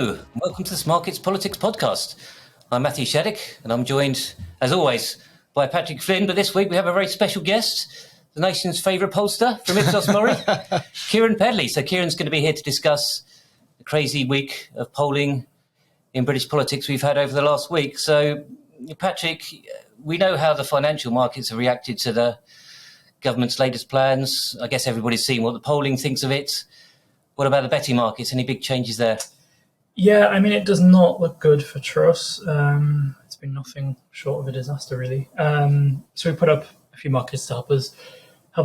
Hello, welcome to the Smarkets Politics Podcast. I'm Matthew Shaddick, and I'm joined, as always, by Patrick Flynn. But this week we have a very special guest, the nation's favourite pollster from Ipsos, Keiran Pedley. So Keiran's going to be here to discuss the crazy week of polling in British politics we've had over the last week. So, Patrick, we know how the financial markets have reacted to the government's latest plans. I guess everybody's seen what the polling thinks of it. What about the betting markets? Any big changes there? Yeah, I mean, it does not look good for Truss. It's been nothing short of a disaster, really. So we put up a few markets to help us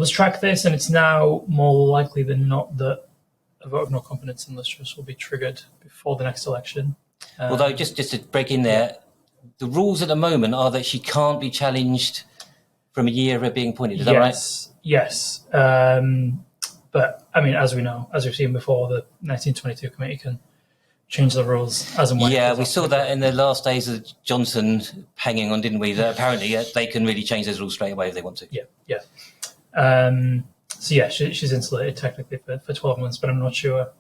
track this, and it's now more likely than not that a vote of no confidence in Liz Truss will be triggered before the next election. Although, just to break in there, the rules at the moment are that she can't be challenged from a year of her being appointed. Is that right? Yes. But, I mean, as we know, as we've seen before, the 1922 committee can change the rules as and when. Yeah, we saw that in the last days of Johnson hanging on, didn't we? That apparently they can really change those rules straight away if they want to. Yeah. She's insulated technically for 12 months, but I'm not sure,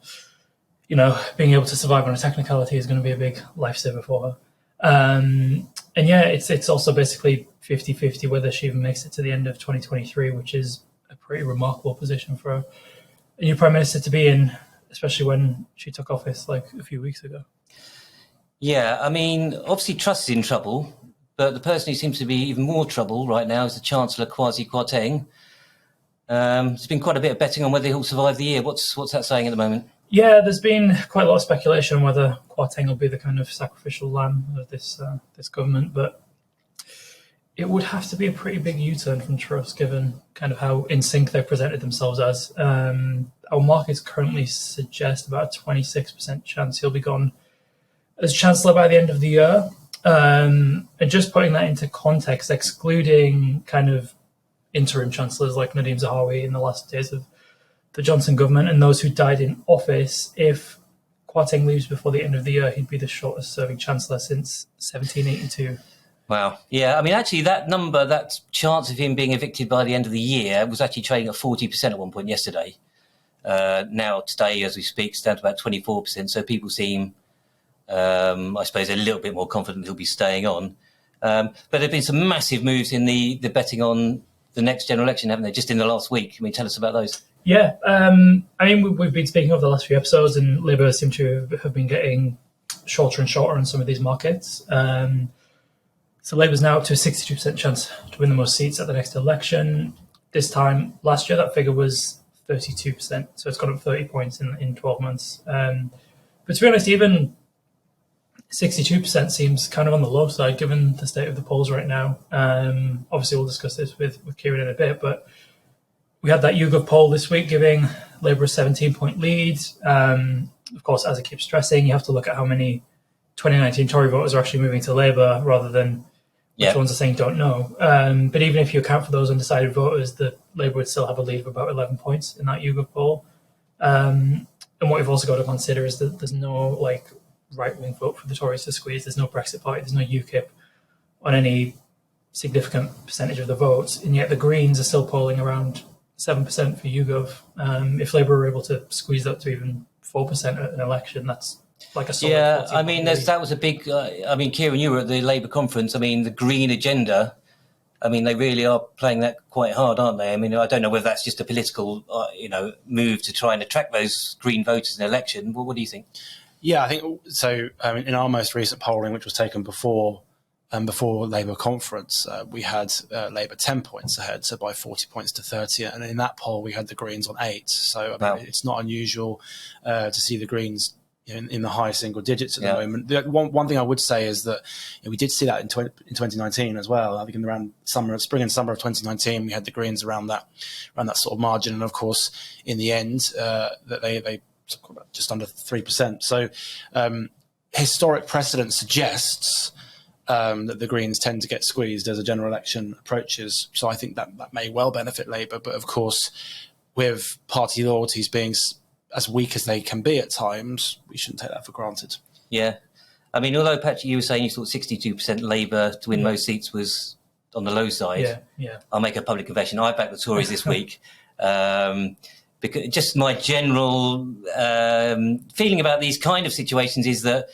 being able to survive on a technicality is going to be a big lifesaver for her. And it's also basically 50-50 whether she even makes it to the end of 2023, which is a pretty remarkable position for a new Prime Minister to be in, especially when she took office like a few weeks ago. Yeah, I mean, obviously Truss is in trouble, but the person who seems to be even more trouble right now is the Chancellor, Kwasi Kwarteng. There's been quite a bit of betting on whether he'll survive the year. What's that saying at the moment? Yeah, there's been quite a lot of speculation whether Kwarteng will be the kind of sacrificial lamb of this government, but it would have to be a pretty big U-turn from Truss, given kind of how in sync they've presented themselves as. Our markets currently suggest about a 26% chance he'll be gone as Chancellor by the end of the year. And just putting that into context, excluding kind of interim chancellors like Nadhim Zahawi in the last days of the Johnson government and those who died in office, if Kwarteng leaves before the end of the year, he'd be the shortest serving Chancellor since 1782. Wow. Yeah, I mean, actually, that number, that chance of him being evicted by the end of the year was actually trading at 40% at one point yesterday. Now, today, as we speak, it's down to about 24%. So people seem, I suppose, a little bit more confident he'll be staying on. But there have been some massive moves in the betting on the next general election, haven't there, just in the last week? I mean, tell us about those. Yeah. We've been speaking over the last few episodes, and Labour seem to have been getting shorter and shorter on some of these markets. So Labour's now up to a 62% chance to win the most seats at the next election. This time last year, that figure was 32%. So it's gone up 30 points in 12 months. But to be honest, even 62% seems kind of on the low side, given the state of the polls right now. Obviously, we'll discuss this with Keiran in a bit, but we had that YouGov poll this week giving Labour a 17-point lead. Of course, as I keep stressing, you have to look at how many 2019 Tory voters are actually moving to Labour rather than which ones are saying don't know. But even if you account for those undecided voters, the Labour would still have a lead of about 11 points in that YouGov poll. And what you've also got to consider is that there's no right-wing vote for the Tories to squeeze. There's no Brexit Party. There's no UKIP on any significant percentage of the votes. And yet the Greens are still polling around 7% for YouGov. If Labour were able to squeeze that to even 4% at an election, that's like a solid. Yeah, I mean, that was a big. Keiran, you were at the Labour conference. I mean, the Green agenda. I mean, they really are playing that quite hard, aren't they? I mean, I don't know whether that's just a political, move to try and attract those Green voters in an election. What do you think? Yeah, I think so. In our most recent polling, which was taken before Labour conference, we had Labour 10 points ahead, so by 40 points to 30. And in that poll, we had the Greens on 8. So It's not unusual to see the Greens in the high single digits at the moment. One thing I would say is that we did see that in 2019 as well. I think in around spring and summer of 2019, we had the Greens around that sort of margin, and of course, in the end, that they just under 3%. So historic precedent suggests that the Greens tend to get squeezed as a general election approaches. So I think that may well benefit Labour, but of course, with party loyalties being as weak as they can be at times, we shouldn't take that for granted. Yeah. I mean, although, Patrick, you were saying you thought 62% Labour to win most seats was on the low side. Yeah. I'll make a public confession. I backed the Tories this week. because just my general feeling about these kind of situations is that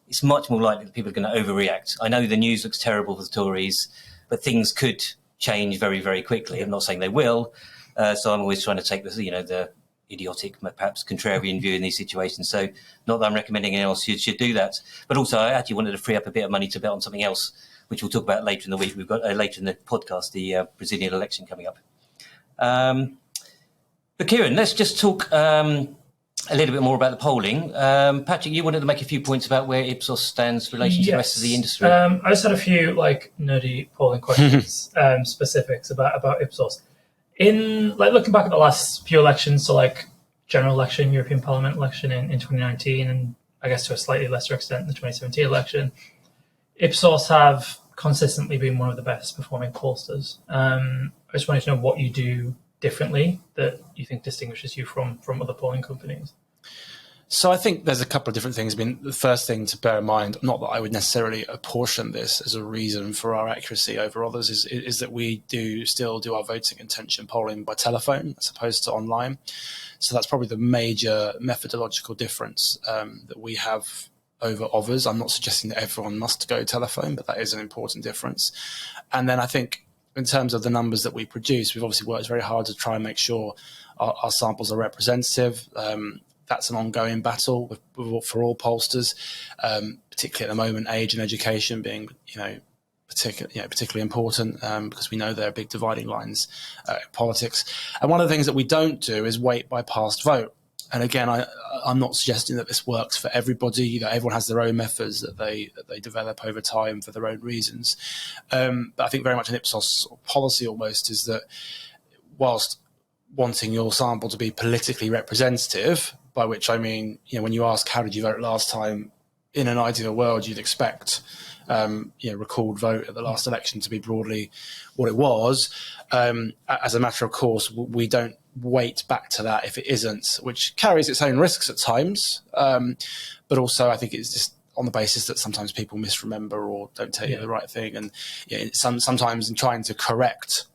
it's much more likely that people are going to overreact. I know the news looks terrible for the Tories, but things could change very, very quickly. I'm not saying they will. So I'm always trying to take the idiotic, perhaps contrarian view in these situations. So not that I'm recommending anyone else should do that. But also I actually wanted to free up a bit of money to bet on something else, which we'll talk about later in the week. We've got later in the podcast, the Brazilian election coming up. But Keiran, let's just talk a little bit more about the polling. Patrick, you wanted to make a few points about where Ipsos stands in relation to the rest of the industry. I just had a few nerdy polling questions, specifics about Ipsos. In looking back at the last few elections, so general election, European Parliament election in 2019, and I guess to a slightly lesser extent the 2017 election, Ipsos have consistently been one of the best performing pollsters. I just wanted to know what you do differently that you think distinguishes you from other polling companies. So I think there's a couple of different things. I mean, the first thing to bear in mind, not that I would necessarily apportion this as a reason for our accuracy over others, is that we still do our voting intention polling by telephone as opposed to online. So that's probably the major methodological difference that we have over others. I'm not suggesting that everyone must go telephone, but that is an important difference. And then I think in terms of the numbers that we produce, we've obviously worked very hard to try and make sure our samples are representative. That's an ongoing battle for all pollsters, particularly at the moment, age and education being, particularly important because we know there are big dividing lines in politics. And one of the things that we don't do is weight by past vote. And again, I'm not suggesting that this works for everybody. Everyone has their own methods that they develop over time for their own reasons. But I think very much an Ipsos policy almost is that whilst wanting your sample to be politically representative, by which I mean, when you ask how did you vote last time, in an ideal world, you'd expect recalled vote at the last election to be broadly what it was. As a matter of course, we don't weight back to that if it isn't, which carries its own risks at times. But also I think it's just on the basis that sometimes people misremember or don't tell you the right thing. And sometimes in trying to correct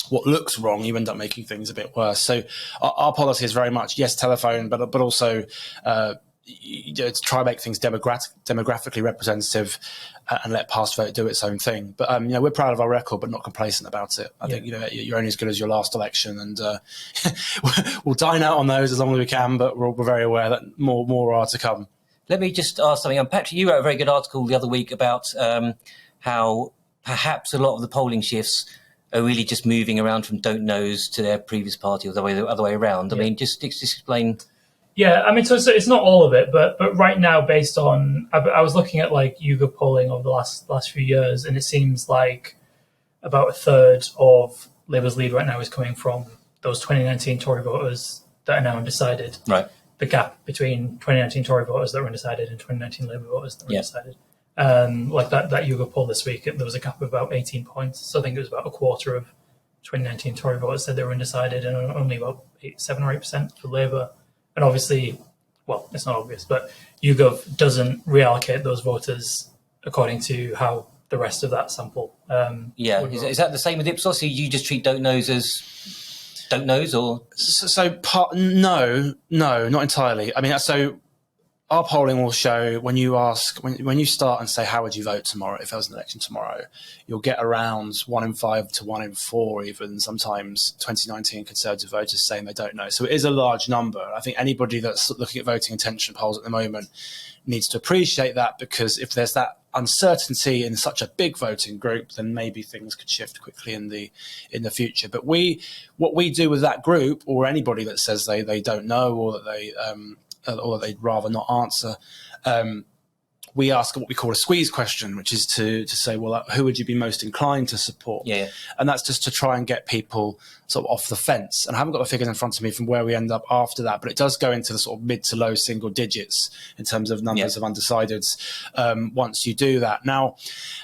what looks wrong, you end up making things a bit worse. So our policy is very much, yes, telephone, but also to try and make things demographically representative and let past vote do its own thing. But we're proud of our record, but not complacent about it. I think you're only as good as your last election, and we'll dine out on those as long as we can. But we're very aware that more are to come. Let me just ask something. Patrick, you wrote a very good article the other week about how perhaps a lot of the polling shifts are really just moving around from don't knows to their previous party or the other way around. I mean, just explain. Yeah, I mean, so it's not all of it, but right now, based on, I was looking at YouGov polling over the last few years, and it seems like about a third of Labour's lead right now is coming from those 2019 Tory voters that are now undecided. Right. The gap between 2019 Tory voters that were undecided and 2019 Labour voters that were undecided. That YouGov poll this week, there was a gap of about 18 points. So I think it was about a quarter of 2019 Tory voters said they were undecided, and only about 7 or 8% for Labour. And obviously, well, it's not obvious, but YouGov doesn't reallocate those voters according to how the rest of that sample. Is that the same with Ipsos? You just treat don't knows as don't knows, or no, not entirely. I mean, so our polling will show when you start and say how would you vote tomorrow if there was an election tomorrow, you'll get around 1 in 5 to 1 in 4, even sometimes 2019 Conservative voters saying they don't know. So it is a large number. I think anybody that's looking at voting intention polls at the moment needs to appreciate that, because if there's that uncertainty in such a big voting group, then maybe things could shift quickly in the future. But what we do with that group, or anybody that says they don't know, or that they'd rather not answer, we ask what we call a squeeze question, which is to say, well, who would you be most inclined to support? Yeah. And that's just to try and get people sort of off the fence. And I haven't got the figures in front of me from where we end up after that, but it does go into the sort of mid to low single digits in terms of numbers of undecideds once you do that. Now,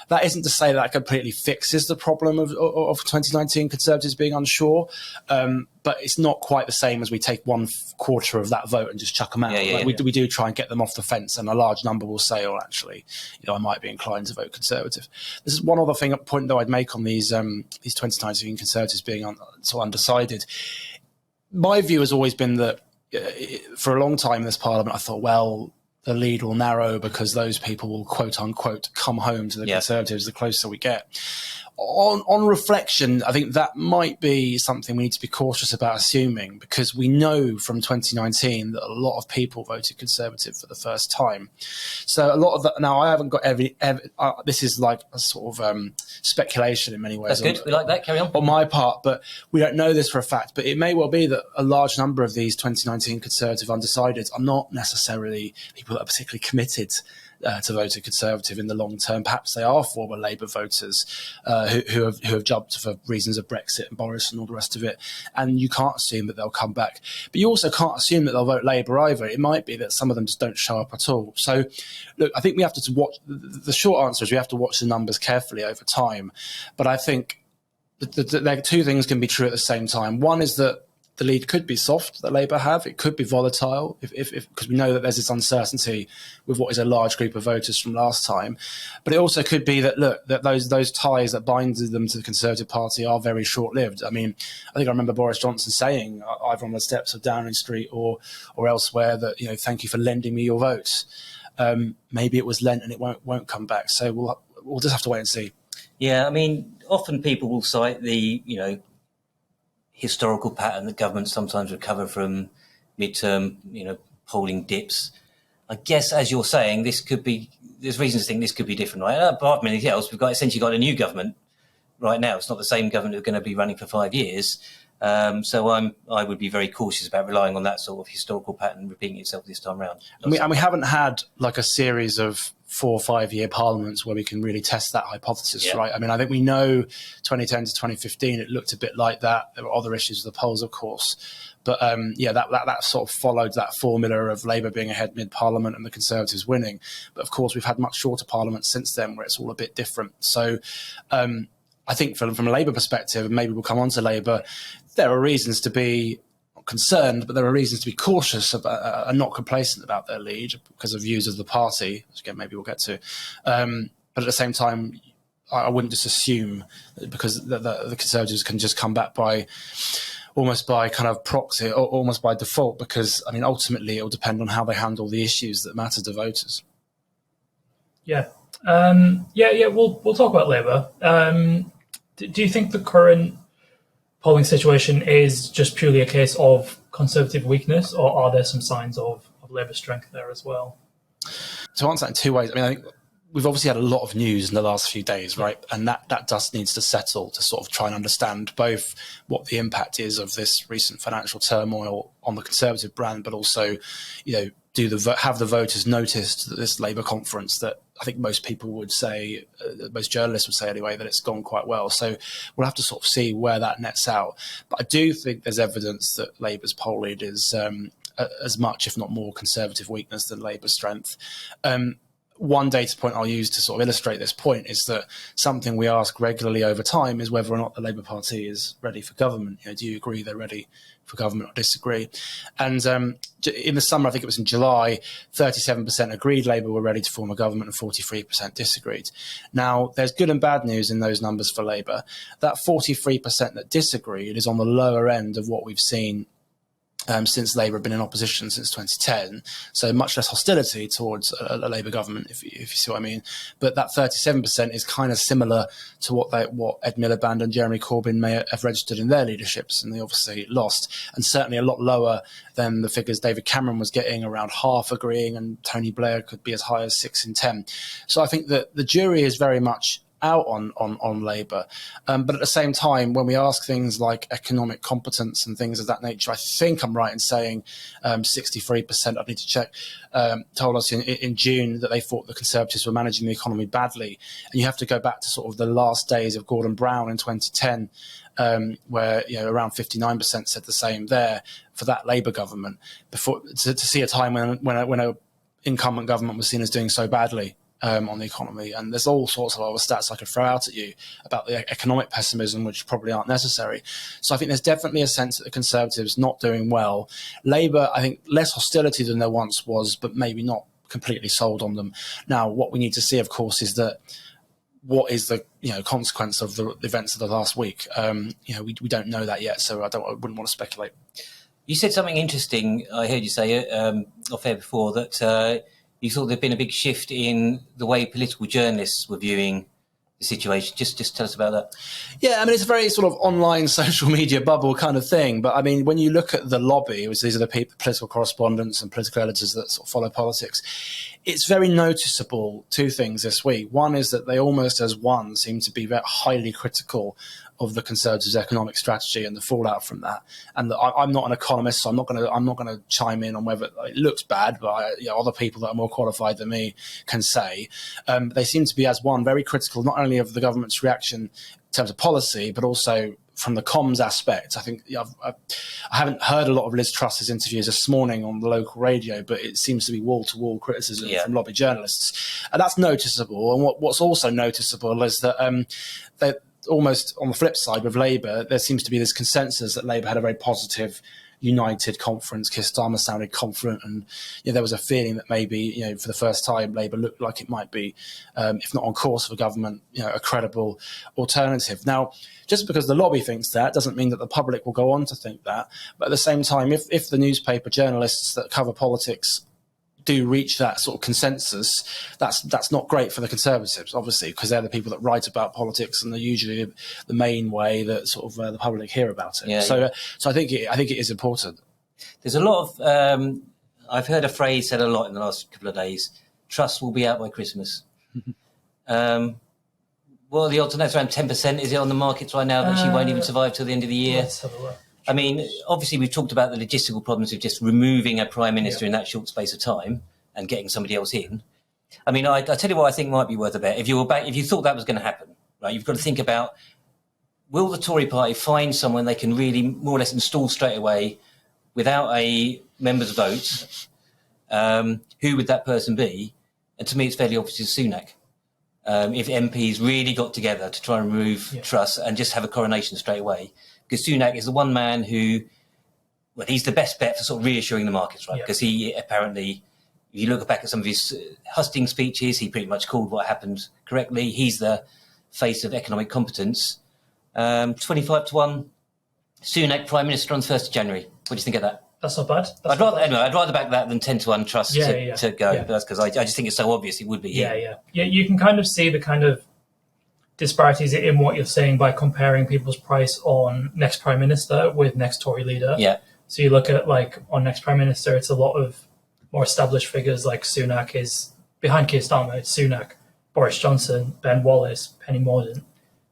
that isn't to say that completely fixes the problem of 2019 Conservatives being unsure, but it's not quite the same as we take 1/4 of that vote and just chuck them out. We do try and get them off the fence, and a large number will say, "Oh, actually, I might be inclined to vote Conservative." This is one other point though I'd make on these 2019 Conservatives being so undecided. my view has always been that for a long time in this parliament, I thought, well, the lead will narrow because those people will, quote unquote, come home to the Conservatives the closer we get. On reflection, I think that might be something we need to be cautious about assuming, because we know from 2019 that a lot of people voted Conservative for the first time. So a lot of that, now I haven't got this is like a sort of speculation in many ways. That's good. We like that. Carry on. On my part, but we don't know this for a fact. But it may well be that a large number of these 2019 Conservative undecideds are not necessarily people that are particularly committed to voting Conservative in the long term. Perhaps they are former Labour voters who have jumped for reasons of Brexit and Boris and all the rest of it. And you can't assume that they'll come back. But you also can't assume that they'll vote Labour either. It might be that some of them just don't show up at all. So, look, I think we have to watch. The short answer is we have to watch the numbers carefully over time. But I think two things can be true at the same time. One is that the lead could be soft that Labour have. It could be volatile because we know that there's this uncertainty with what is a large group of voters from last time. But it also could be that, look, that those ties that bind them to the Conservative Party are very short-lived. I mean, I think I remember Boris Johnson saying either on the steps of Downing Street or elsewhere that, thank you for lending me your votes. Maybe it was lent and it won't come back. So we'll just have to wait and see. Yeah, I mean, often people will cite the, historical pattern that governments sometimes recover from midterm, polling dips. I guess, as you're saying, there's reasons to think this could be different, right? Apart from anything else, we've essentially got a new government right now. It's not the same government that's going to be running for 5 years. So I would be very cautious about relying on that sort of historical pattern repeating itself this time around. And we haven't had like a series of 4 or 5 year parliaments where we can really test that hypothesis, right? I mean, I think we know 2010 to 2015, it looked a bit like that. There were other issues with the polls, of course. But that sort of followed that formula of Labour being ahead mid-parliament and the Conservatives winning. But of course, we've had much shorter parliaments since then where it's all a bit different. So I think from a Labour perspective, and maybe we'll come on to Labour, there are reasons to be concerned, but there are reasons to be cautious about, and not complacent about their lead because of views of the party, which again, maybe we'll get to. But at the same time, I wouldn't just assume because the Conservatives can just come back almost by kind of proxy or almost by default, because, I mean, ultimately it will depend on how they handle the issues that matter to voters. Yeah. We'll talk about Labour. Do you think the current polling situation is just purely a case of Conservative weakness, or are there some signs of Labour strength there as well? To answer that in two ways, I mean, I think we've obviously had a lot of news in the last few days, right? And that just needs to settle to sort of try and understand both what the impact is of this recent financial turmoil on the Conservative brand, but also, have the voters noticed that this Labour conference that I think most people would say, most journalists would say anyway, that it's gone quite well. So we'll have to sort of see where that nets out. But I do think there's evidence that Labour's poll lead is as much, if not more, Conservative weakness than Labour's strength. One data point I'll use to sort of illustrate this point is that something we ask regularly over time is whether or not the Labour Party is ready for government. Do you agree they're ready for government or disagree? And in the summer, I think it was in July, 37% agreed Labour were ready to form a government and 43% disagreed. Now, there's good and bad news in those numbers for Labour. That 43% that disagreed is on the lower end of what we've seen since Labour have been in opposition since 2010, so much less hostility towards a Labour government, if you see what I mean. But that 37% is kind of similar to what Ed Miliband and Jeremy Corbyn may have registered in their leaderships, and they obviously lost, and certainly a lot lower than the figures David Cameron was getting, around half agreeing, and Tony Blair could be as high as 6 in 10. So I think that the jury is very much out on Labour. But at the same time, when we ask things like economic competence and things of that nature, I think I'm right in saying 63%, I need to check, told us in June that they thought the Conservatives were managing the economy badly. And you have to go back to sort of the last days of Gordon Brown in 2010, where around 59% said the same there for that Labour government, before to see a time when an incumbent government was seen as doing so badly on the economy. And there's all sorts of other stats I could throw out at you about the economic pessimism, which probably aren't necessary. So I think there's definitely a sense that the Conservatives not doing well. Labour, I think, less hostility than there once was, but maybe not completely sold on them. Now, what we need to see, of course, is that what is the consequence of the events of the last week? We don't know that yet, so I wouldn't want to speculate. You said something interesting. I heard you say off air before that you thought there'd been a big shift in the way political journalists were viewing the situation. Just tell us about that. Yeah, I mean, it's a very sort of online social media bubble kind of thing. But I mean, when you look at the lobby, which these are the political correspondents and political editors that sort of follow politics, it's very noticeable two things this week. One is that they almost as one seem to be very highly critical of the Conservatives' economic strategy and the fallout from that. And I'm not an economist, so I'm not going to chime in on whether it looks bad, but other people that are more qualified than me can say. They seem to be as one very critical, not only of the government's reaction in terms of policy, but also from the comms aspect. I think I haven't heard a lot of Liz Truss's interviews this morning on the local radio, but it seems to be wall-to-wall criticism from lobby journalists. And that's noticeable. And what's also noticeable is that almost on the flip side with Labour, there seems to be this consensus that Labour had a very positive, united conference. Keir Starmer sounded confident, and there was a feeling that maybe for the first time Labour looked like it might be, if not on course for government, a credible alternative. Now, just because the lobby thinks that doesn't mean that the public will go on to think that. But at the same time, if the newspaper journalists that cover politics do reach that sort of consensus, that's not great for the Conservatives, obviously, because they're the people that write about politics and they're usually the main way that sort of the public hear about it. So I think it is important. There's a lot of I've heard a phrase said a lot in the last couple of days: Truss will be out by Christmas. Well, the odds on that's around 10%. Is it on the markets right now that she won't even survive till the end of the year? Let's have a look. I mean, obviously, we've talked about the logistical problems of just removing a prime minister in that short space of time and getting somebody else in. I mean, I tell you what I think might be worth a bet. If you thought that was going to happen, right, you've got to think about, will the Tory party find someone they can really more or less install straight away without a member's vote? Who would that person be? And to me, it's fairly obvious it's Sunak. If MPs really got together to try and remove Truss and just have a coronation straight away. Because Sunak is the one man who, well, he's the best bet for sort of reassuring the markets, right? Because he apparently, if you look back at some of his husting speeches, he pretty much called what happened correctly. He's the face of economic competence. 25-1, Sunak Prime Minister on the 1st of January. What do you think of that? That's not bad. I'd rather back that than 10-1 Truss to go. But that's because I just think it's so obvious it would be here. Yeah, you can kind of see the kind of disparities in what you're saying by comparing people's price on next Prime Minister with next Tory leader. Yeah. So you look at, like, on next Prime Minister, it's a lot of more established figures, like Sunak is behind Keir Starmer, it's Sunak, Boris Johnson, Ben Wallace, Penny Mordaunt.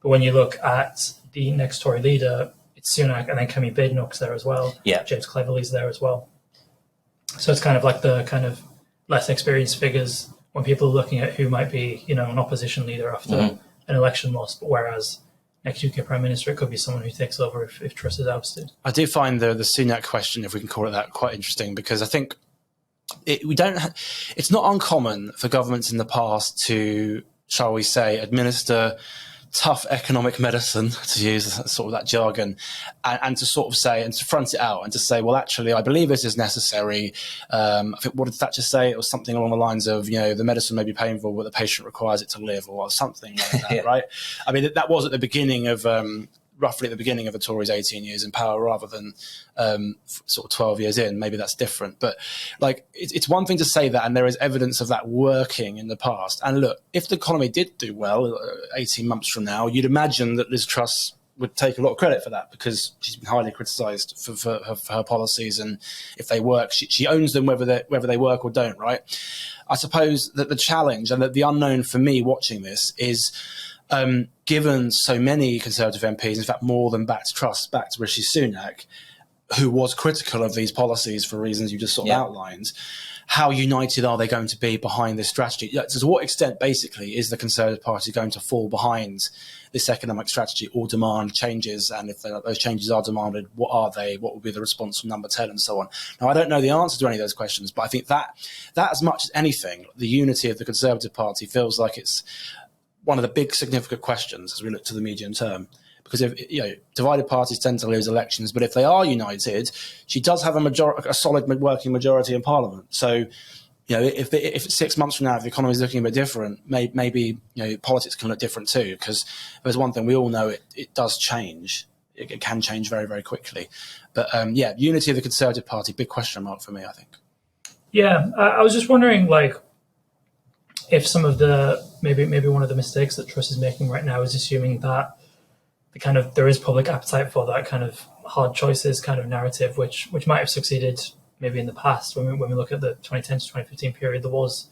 But when you look at the next Tory leader, it's Sunak, and then Kemi Badenoch's there as well. Yeah. James Cleverly's there as well. So it's kind of like the kind of less experienced figures when people are looking at who might be, an opposition leader after an election loss, but whereas next UK Prime Minister, it could be someone who takes over if Truss is ousted. I do find the Sunak question, if we can call it that, quite interesting, because I think it's not uncommon for governments in the past to, shall we say, administer tough economic medicine, to use sort of that jargon, and to sort of say, and to front it out and to say, well, actually, I believe this is necessary. I think, what did Thatcher say? It was something along the lines of, the medicine may be painful, but the patient requires it to live, or something like that, right? I mean, that was at the beginning of, roughly at the beginning of the Tories' 18 years in power, rather than sort of 12 years in. Maybe that's different. But like, it's one thing to say that, and there is evidence of that working in the past. And look, if the economy did do well 18 months from now, you'd imagine that Liz Truss would take a lot of credit for that, because she's been highly criticised for her policies. And if they work, she owns them whether they work or don't, right? I suppose that the challenge and that the unknown for me watching this is, given so many Conservative MPs, in fact more than backed Truss, backed Rishi Sunak, who was critical of these policies for reasons you just sort of outlined, how united are they going to be behind this strategy? To what extent, basically, is the Conservative Party going to fall behind this economic strategy or demand changes? And if those changes are demanded, what are they? What will be the response from Number 10 and so on? Now, I don't know the answer to any of those questions, but I think that as much as anything, the unity of the Conservative Party feels like it's one of the big significant questions as we look to the medium term. Because if divided parties tend to lose elections, but if they are united, she does have a solid working majority in Parliament. So, if 6 months from now, if the economy is looking a bit different, maybe politics can look different too. Because there's one thing we all know: it does change. it can change very, very quickly. But unity of the Conservative Party, big question mark for me, I think. Yeah, I was just wondering, like, if some of the maybe one of the mistakes that Truss is making right now is assuming that there is public appetite for that kind of hard choices kind of narrative, which might have succeeded maybe in the past. When we look at the 2010 to 2015 period, there was,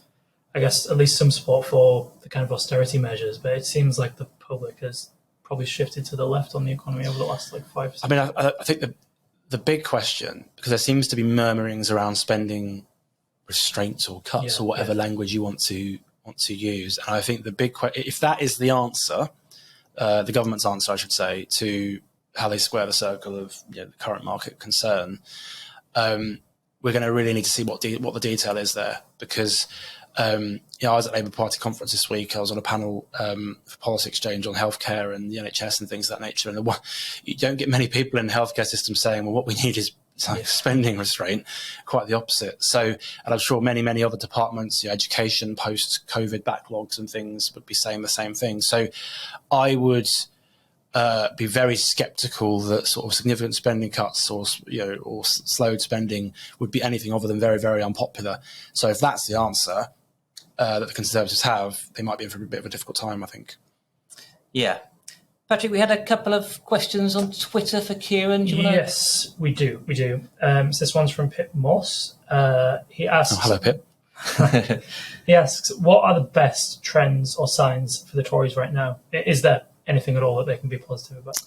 I guess, at least some support for the kind of austerity measures, but it seems like the public has probably shifted to the left on the economy over the last 5 years. I mean, I think the big question, because there seems to be murmurings around spending restraints or cuts or whatever language you want to use, and I think the big question, if that is the answer, the government's answer, I should say, to how they square the circle of the current market concern, we're going to really need to see what the detail is there, because I was at Labour Party conference this week. I was on a panel for Policy Exchange on healthcare and the NHS and things of that nature. And you don't get many people in the healthcare system saying, well, what we need is spending restraint. Quite the opposite. So, and I'm sure many other departments, education, post-COVID backlogs and things would be saying the same thing. So I would be very sceptical that sort of significant spending cuts or slowed spending would be anything other than very, very unpopular. So if that's the answer that the Conservatives have, they might be in for a bit of a difficult time, I think. Yeah. Patrick, we had a couple of questions on Twitter for Keiran. Yes, we do. So this one's from Pip Moss. He asks... Oh, hello, Pip. He asks, what are the best trends or signs for the Tories right now? Is there anything at all that they can be positive about?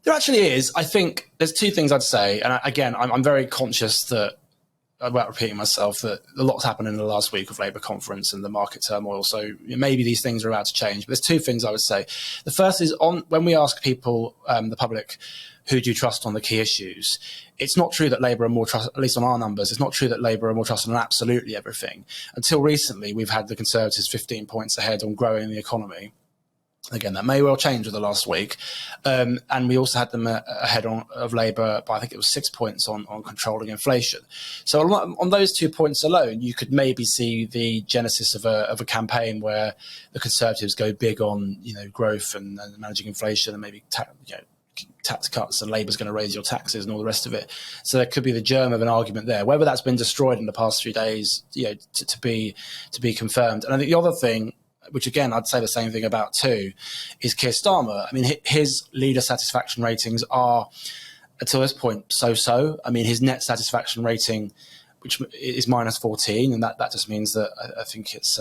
There actually is. I think there's two things I'd say. And again, I'm very conscious that, about repeating myself, that a lot's happened in the last week of Labour conference and the market turmoil. So maybe these things are about to change. But there's two things I would say. The first is when we ask people, the public, who do you trust on the key issues? It's not true that Labour are more trusted, at least on our numbers, it's not true that Labour are more trusted on absolutely everything. Until recently, we've had the Conservatives 15 points ahead on growing the economy. Again, that may well change with the last week. And we also had them ahead of Labour by, I think it was 6 points on controlling inflation. So on those 2 points alone, you could maybe see the genesis of a campaign where the Conservatives go big on growth and managing inflation and maybe tax cuts, and Labour's going to raise your taxes and all the rest of it. So there could be the germ of an argument there. Whether that's been destroyed in the past 3 days, to be confirmed. And I think the other thing, which again I'd say the same thing about too, is Keir Starmer. I mean, his leader satisfaction ratings are, until this point, so-so. I mean, his net satisfaction rating, which is -14, and that just means that I think it's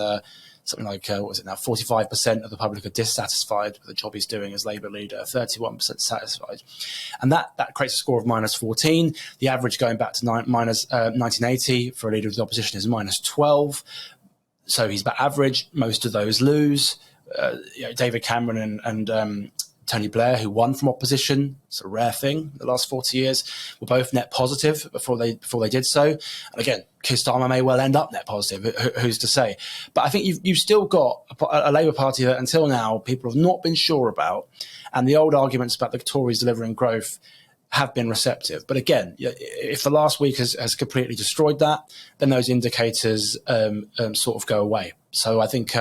something like, what is it now, 45% of the public are dissatisfied with the job he's doing as Labour leader, 31% satisfied. And that creates a score of -14. The average going back to 1980 for a leader of the opposition is -12. So he's about average. Most of those lose. David Cameron and Tony Blair, who won from opposition, it's a rare thing the last 40 years, were both net positive before they did so. And again, Keir Starmer may well end up net positive. Who's to say? But I think you've still got a Labour Party that until now people have not been sure about, and the old arguments about the Tories delivering growth have been receptive. But again, if the last week has completely destroyed that, then those indicators sort of go away. So I think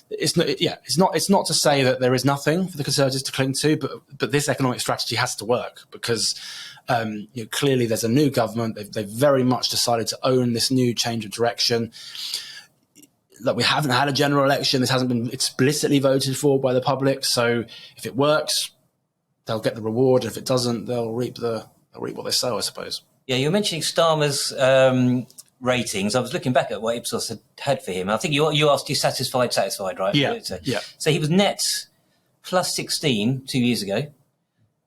it's not to say that there is nothing for the Conservatives to cling to, but this economic strategy has to work, because clearly there's a new government. They've very much decided to own this new change of direction. That we haven't had a general election. This hasn't been explicitly voted for by the public. So if it works, they'll get the reward. If it doesn't, they'll reap what they sow, I suppose. Yeah, you were mentioning Starmer's ratings. I was looking back at what Ipsos had for him. I think you asked, you satisfied, right? Yeah. So he was net +16 2 years ago.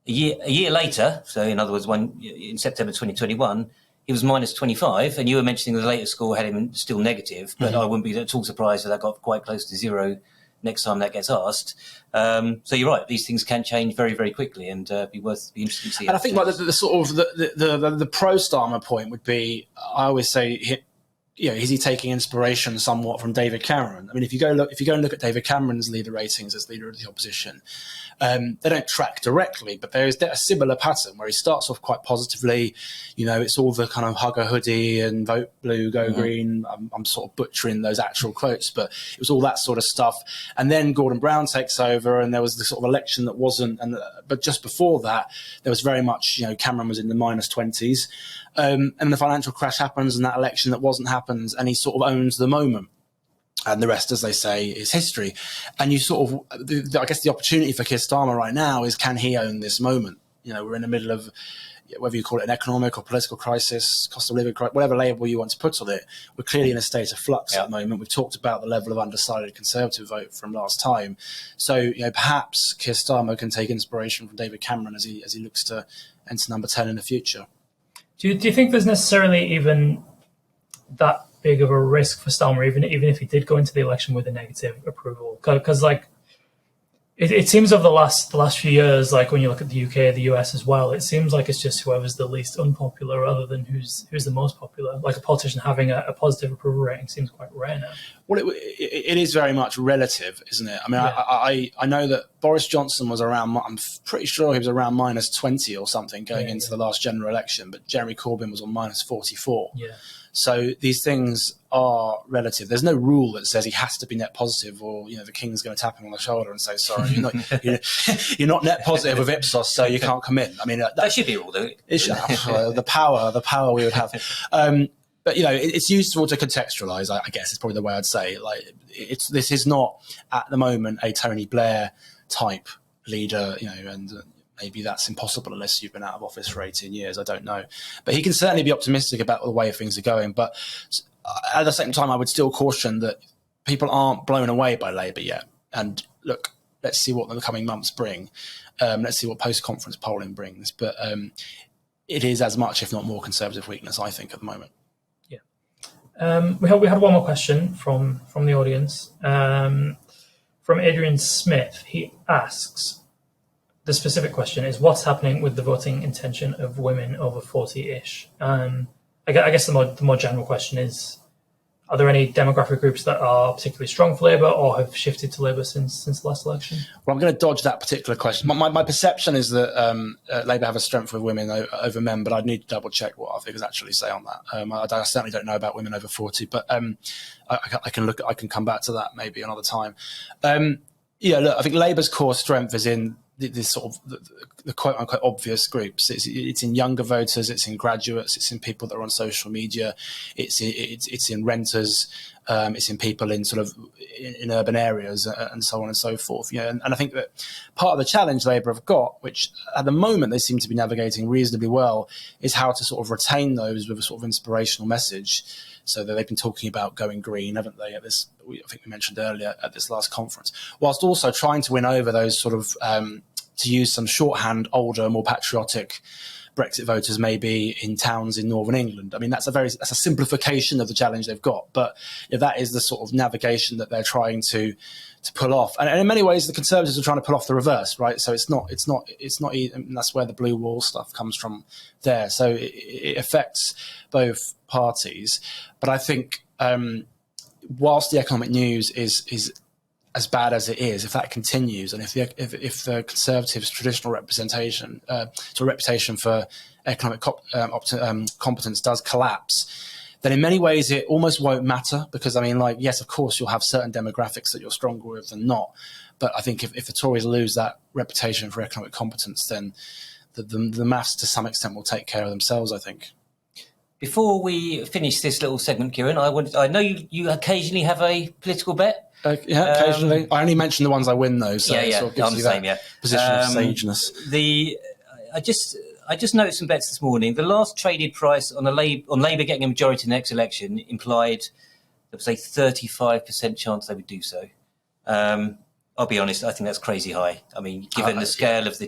A year later, so in other words, in September 2021, he was -25. And you were mentioning the latest score had him still negative, but I wouldn't be at all surprised if that got quite close to zero next time that gets asked. So you're right; these things can change very, very quickly, and be interesting to see. And I think like the sort of the pro Starmer point would be, I always say is he taking inspiration somewhat from David Cameron? I mean, if you go and look at David Cameron's leader ratings as leader of the opposition, they don't track directly, but there is a similar pattern where he starts off quite positively. It's all the kind of hug a hoodie and vote blue, go green. I'm sort of butchering those actual quotes, but it was all that sort of stuff. And then Gordon Brown takes over, and there was the sort of election that wasn't. But just before that, there was very much, Cameron was in the -20s. And the financial crash happens, and that election that wasn't happens, and he sort of owns the moment. And the rest, as they say, is history. And you sort of, I guess the opportunity for Keir Starmer right now is, can he own this moment? We're in the middle of, whether you call it an economic or political crisis, cost of living crisis, whatever label you want to put on it, we're clearly in a state of flux at the moment. We've talked about the level of undecided Conservative vote from last time. So, perhaps Keir Starmer can take inspiration from David Cameron as he looks to enter number 10 in the future. Do you think there's necessarily even that big of a risk for Starmer, even if he did go into the election with a negative approval? Because it seems over the last few years, like when you look at the UK, the US as well, it seems like it's just whoever's the least unpopular rather than who's the most popular. Like a politician having a positive approval rating seems quite rare now. Well, it is very much relative, isn't it? I mean, yeah. I know that Boris Johnson was around, I'm pretty sure he was around -20 or something going into the last general election, but Jeremy Corbyn was on -44. Yeah. So these things are relative. There's no rule that says he has to be net positive, or the King's going to tap him on the shoulder and say, "Sorry, you're not net positive with Ipsos, so you can't come in." I mean, that should be a rule, though. The power we would have. But it's useful to contextualise. I guess is probably the way I'd say. Like, this is not at the moment a Tony Blair type leader, and. Maybe that's impossible unless you've been out of office for 18 years. I don't know. But he can certainly be optimistic about the way things are going. But at the same time, I would still caution that people aren't blown away by Labour yet. And look, let's see what the coming months bring. Let's see what post-conference polling brings. But it is as much, if not more, Conservative weakness, I think, at the moment. Yeah. We had one more question from the audience. From Adrian Smith. He asks, the specific question is, what's happening with the voting intention of women over 40-ish? I guess the more general question is, are there any demographic groups that are particularly strong for Labour or have shifted to Labour since the last election? Well, I'm going to dodge that particular question. My perception is that Labour have a strength with women over men, but I'd need to double check what our figures actually say on that. I certainly don't know about women over 40, but I can come back to that maybe another time. Look, I think Labour's core strength is in this sort of the quote unquote obvious groups. It's in younger voters, it's in graduates, it's in people that are on social media, it's in renters, it's in people in sort of in urban areas and so on and so forth. And I think that part of the challenge Labour have got, which at the moment they seem to be navigating reasonably well, is how to sort of retain those with a sort of inspirational message. So that they've been talking about going green, haven't they? I think we mentioned earlier at this last conference, whilst also trying to win over those sort of, to use some shorthand, older, more patriotic Brexit voters, maybe in towns in northern England. I mean, that's a simplification of the challenge they've got, but that is the sort of navigation that they're trying to pull off. And in many ways, the Conservatives are trying to pull off the reverse, right? So it's not. And that's where the blue wall stuff comes from there. So it affects both parties. But I think whilst the economic news is as bad as it is, if that continues, and if the Conservatives' traditional representation, reputation for economic competence does collapse, then in many ways it almost won't matter, because yes, of course you'll have certain demographics that you're stronger with than not, but I think if the Tories lose that reputation for economic competence, then the maths to some extent will take care of themselves, I think. Before we finish this little segment, Keiran, I know you occasionally have a political bet. Occasionally. I only mention the ones I win, though. So yeah, sort of gives you that position of sageness. I just noticed some bets this morning. The last traded price on Labour getting a majority in the next election implied there was a 35% chance they would do so. I'll be honest, I think that's crazy high. I mean, given the scale of the...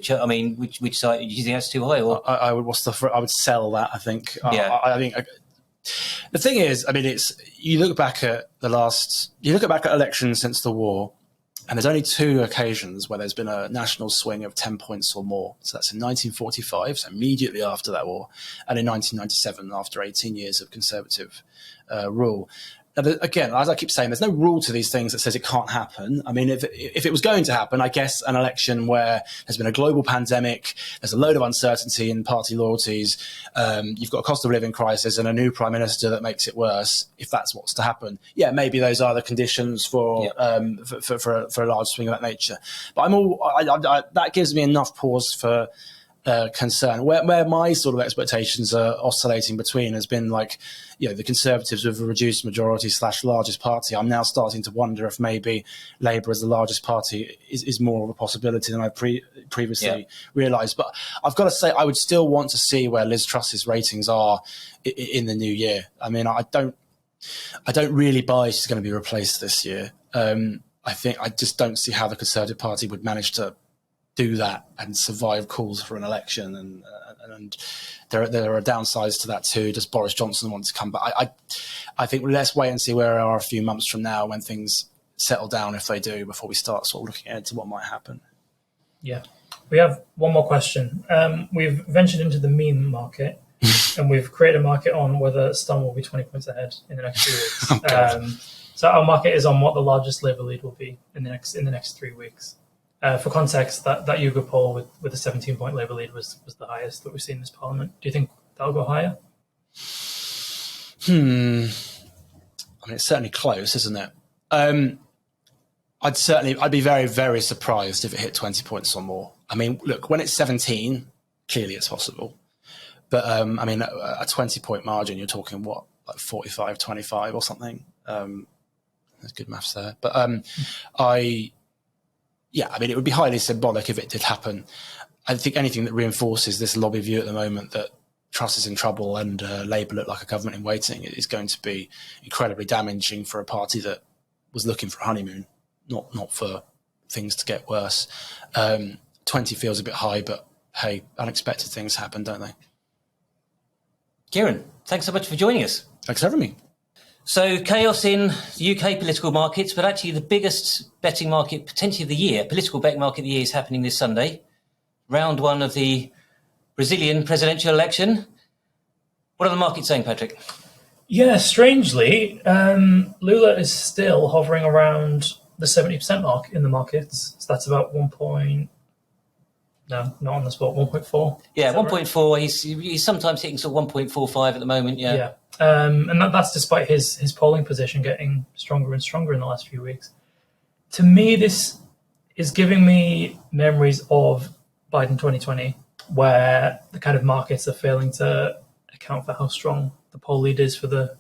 which side... Do you think that's too high? Or? I would sell that, I think. Yeah. I think... The thing is, you look back at elections since the war, And there's only 2 occasions where there's been a national swing of 10 points or more. So that's in 1945, so immediately after that war, and in 1997, after 18 years of Conservative rule. Now, again, as I keep saying, there's no rule to these things that says it can't happen. I mean, if it was going to happen, I guess an election where there's been a global pandemic, there's a load of uncertainty in party loyalties, you've got a cost of living crisis and a new prime minister that makes it worse, if that's what's to happen, yeah, maybe those are the conditions for a large swing of that nature. But that gives me enough pause for concern. Where my sort of expectations are oscillating between has been like, the Conservatives with a reduced majority / largest party. I'm now starting to wonder if maybe Labour as the largest party is more of a possibility than I previously realised. But I've got to say, I would still want to see where Liz Truss's ratings are in the new year. I mean, I don't really buy she's going to be replaced this year. I just don't see how the Conservative Party would manage to do that and survive calls for an election, and there are downsides to that too. Does Boris Johnson want to come back? I think let's wait and see where we are a few months from now when things settle down, if they do, before we start sort of looking ahead to what might happen. Yeah, we have one more question. We've ventured into the meme market, and we've created a market on whether Stan will be 20 points ahead in the next 2 weeks. So our market is on what the largest Labour lead will be in the next 3 weeks. For context, that YouGov poll with a 17-point Labour lead was the highest that we've seen in this Parliament. Do you think that'll go higher? I mean, it's certainly close, isn't it? I'd be very, very surprised if it hit 20 points or more. I mean, look, when it's 17, clearly it's possible. But, I mean, a 20-point margin, you're talking, what, like 45-25 or something? There's good maths there. But I mean, it would be highly symbolic if it did happen. I think anything that reinforces this lobby view at the moment that Truss is in trouble and Labour look like a government in waiting is going to be incredibly damaging for a party that was looking for a honeymoon, not for things to get worse. 20 feels a bit high, but hey, unexpected things happen, don't they? Keiran, thanks so much for joining us. Thanks for having me. So chaos in the UK political markets, but actually the biggest betting market potentially of the year, political betting market of the year, is happening this Sunday. Round 1 of the Brazilian presidential election. What are the markets saying, Patrick? Yeah, strangely, Lula is still hovering around the 70% mark in the markets. So that's about 1.4. Yeah, 1.4. Right? He's sometimes hitting sort of 1.45 at the moment. Yeah. And that's despite his polling position getting stronger and stronger in the last few weeks. To me, this is giving me memories of Biden 2020, where the kind of markets are failing to account for how strong the poll lead is for the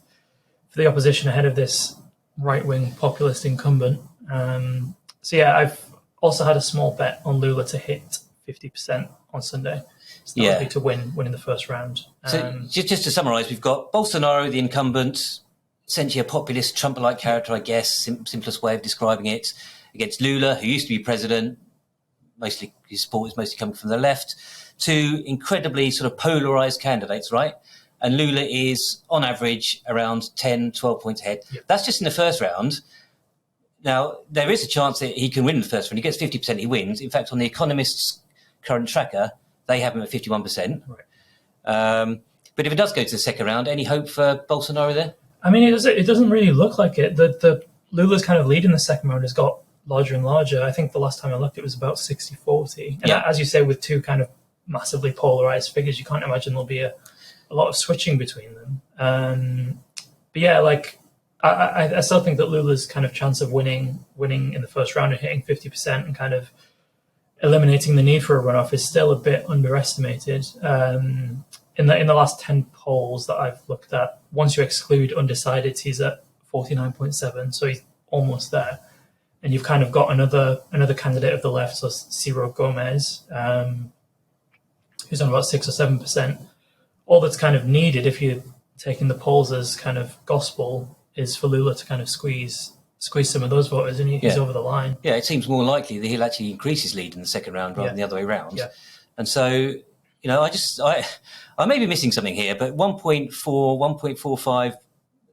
opposition ahead of this right-wing populist incumbent. I've also had a small bet on Lula to hit 50% on Sunday. It's not likely to win in the first round. So just to summarise, we've got Bolsonaro, the incumbent, essentially a populist Trump-like character, I guess, simplest way of describing it, against Lula, who used to be president. Mostly his support is mostly coming from the left. 2 incredibly sort of polarised candidates, right? And Lula is, on average, around 10, 12 points ahead. Yep. That's just in the first round. Now, there is a chance that he can win in the first round. He gets 50%, he wins. In fact, on The Economist's current tracker, they have him at 51%. Right. But if it does go to the second round, any hope for Bolsonaro there? I mean, it doesn't really look like it. The Lula's kind of lead in the second round has got larger and larger. I think the last time I looked, it was about 60-40. And as you say, with 2 kind of massively polarised figures, you can't imagine there'll be a lot of switching between them. But yeah, like I still think that Lula's kind of chance of winning in the first round and hitting 50% and kind of eliminating the need for a runoff is still a bit underestimated. In the last 10 polls that I've looked at, once you exclude undecideds, he's at 49.7, so he's almost there. And you've kind of got another candidate of the left, so Ciro Gomez, who's on about 6 or 7%. All that's kind of needed, if you're taking the polls as kind of gospel, is for Lula to kind of squeeze some of those voters, and he's over the line. Yeah, it seems more likely that he'll actually increase his lead in the second round rather than the other way around. Yeah. And so, I may be missing something here, but 1.45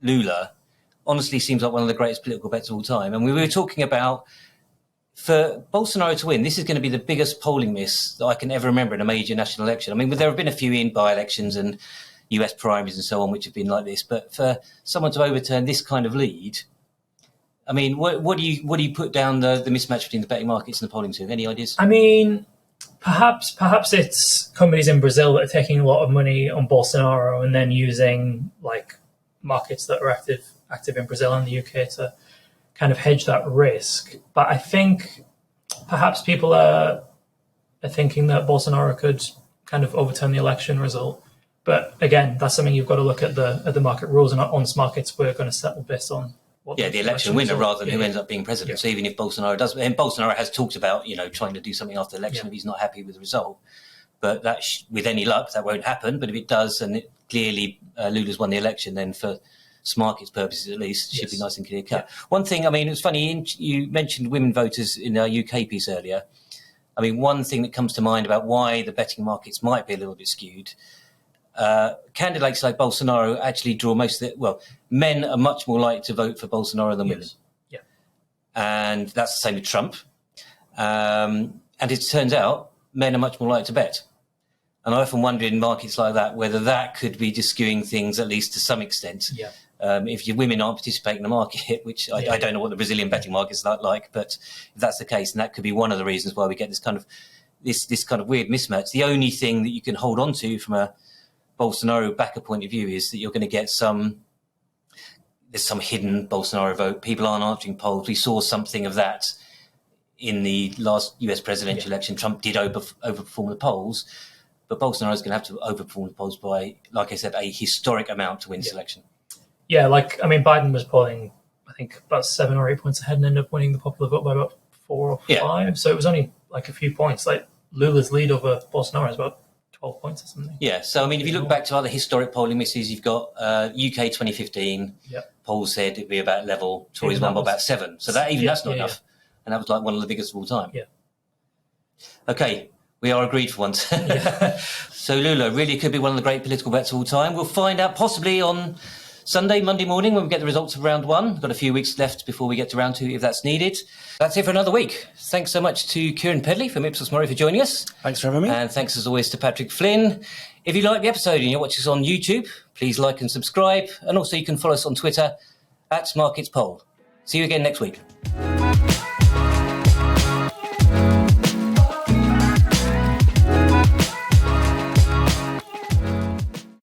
Lula honestly seems like one of the greatest political bets of all time. And we were talking about for Bolsonaro to win, this is going to be the biggest polling miss that I can ever remember in a major national election. I mean, there have been a few in by-elections and US primaries and so on, which have been like this. But for someone to overturn this kind of lead, I mean, what do you put down the mismatch between the betting markets and the polling to? Any ideas? I mean, perhaps it's companies in Brazil that are taking a lot of money on Bolsonaro and then using like markets that are active in Brazil and the UK to kind of hedge that risk. But I think perhaps people are thinking that Bolsonaro could kind of overturn the election result. But again, that's something you've got to look at the market rules, and on Smarkets we're going to settle based on what the election winner rather than who ends up being president. Yeah. So even if Bolsonaro does, and Bolsonaro has talked about trying to do something after the election if he's not happy with the result. But that, with any luck, that won't happen. But if it does, and it clearly Lula's won the election, then for Smarkets purposes at least, it should be nice and clear cut. Yeah. One thing, I mean, it was funny, you mentioned women voters in our UK piece earlier. I mean, one thing that comes to mind about why the betting markets might be a little bit skewed, candidates like Bolsonaro actually draw most of it. Well, men are much more likely to vote for Bolsonaro than women. Yeah. And that's the same with Trump. And it turns out men are much more likely to bet. And I often wonder in markets like that whether that could be just skewing things, at least to some extent. Yeah. If your women aren't participating in the market, which I don't know what the Brazilian betting market is like, but if that's the case, then that could be one of the reasons why we get this kind of weird mismatch. The only thing that you can hold on to from a Bolsonaro backer point of view is that you're going to get there's some hidden Bolsonaro vote. People aren't answering polls. We saw something of that in the last US presidential election. Trump did overperform the polls, but Bolsonaro is going to have to overperform the polls by, like I said, a historic amount to win this election. Yeah, Biden was polling, I think, about 7 or 8 points ahead and ended up winning the popular vote by about 4 or 5. So it was only like a few points. Like Lula's lead over Bolsonaro is about 12 points or something. Yeah, so I mean, if you look back to other historic polling misses, you've got UK 2015. Polls said it'd be about level. Tories won by about 7. So that's not enough. And that was like one of the biggest of all time. Yeah. Okay, we are agreed for once. So Lula really could be one of the great political bets of all time. We'll find out possibly on Monday morning when we get the results of round 1. We've got a few weeks left before we get to round 2 if that's needed. That's it for another week. Thanks so much to Keiran Pedley from Ipsos for joining us. Thanks for having me. And thanks as always to Patrick Flynn. If you like the episode and you're watching us on YouTube, please like and subscribe. And also you can follow us on Twitter @SmarketsPoll. See you again next week.